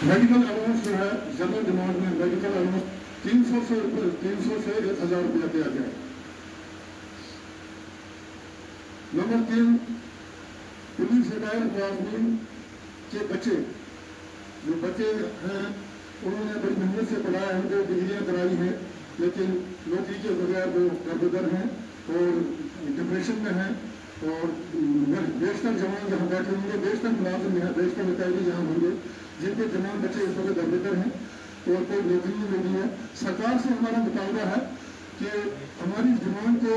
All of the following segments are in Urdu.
میڈیکل الاؤنس جو ہے جنرل ڈیمانڈ میں میڈیکل الاؤنس 300 سے 1000 روپیہ دیا گیا ہے۔ نمبر 3، پولیس ریٹائر ملازمین کے بچے، جو بچے ہیں انہوں نے بڑی محنت سے پڑھایا ہے، ان کو ڈگریاں کرائی ہیں، لیکن نوکری کے بغیر وہ دربدر ہیں اور ڈپریشن میں ہیں، اور بیشتر جوان جہاں بیٹھے ہوں گے، بیشتر ملازم ہیں، بیشتر ریٹائری جہاں ہوں گے، جن کے جوان بچے اس وقت دربدر ہیں اور کوئی نوکری نہیں ملی ہے۔ سرکار سے ہمارا مطالبہ ہے کہ ہماری جوان کو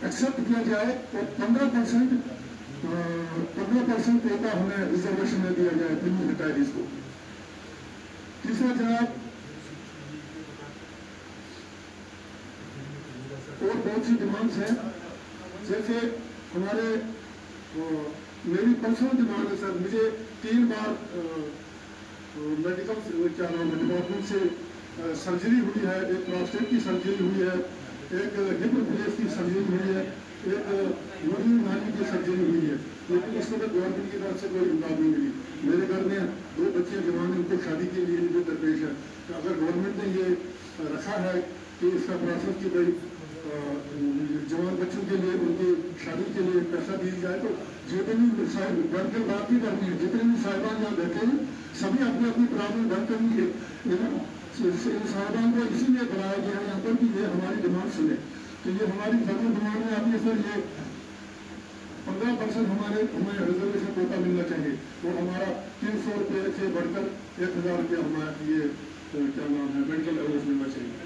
ایکسپٹ کیا جائے اور 15% کوٹا ہمیں ریزرویشن میں دیا جائے پولیس ریٹائریز کو۔ تیسرا جناب، اور بہت سی ڈیمانڈس ہیں، جیسے ہمارے میری پرسنل ڈیمانڈ ہے سر، مجھے 3 بار میڈیکل ڈپارٹمنٹ سے سرجری ہوئی ہے، ایک پراسٹیٹ کی سرجری ہوئی ہے، ایک ہپ ریپلیس کی سرجری ہوئی ہے، ایک موڈی نالی کی سرجری ہوئی ہے، لیکن اس وقت گورنمنٹ کی طرف سے کوئی امداد نہیں ملی۔ میرے گھر میں 2 بچے جوان ان کو شادی کے لیے جو درپیش ہے، تو اگر گورنمنٹ نے یہ رکھا ہے کہ اس کا پروسیس کی بھائی جوان بچوں کے لیے ان کی شادی کے لیے پیسہ دیا جائے، تو جتنی صاحب بن کے بات نہیں کرنی ہے، جتنے بھی صاحبان یہاں بیٹھے ہیں سبھی اپنی اپنی پرابلم بن کرنی ہے۔ صاحبان کو اسی لیے بلایا گیا ہے یہاں پر کہ یہ ہماری ڈیمانڈ سنے، تو یہ ہماری ضرور ڈیمانڈ میں آتی ہے سر، یہ 15% ہمیں ریزرویشن کوٹا ملنا چاہیے، اور ہمارا 300 روپے سے بڑھ کر 1000 روپیہ ہمارا یہ کیا نام ہے میڈیکل الاؤنس ملنا چاہیے۔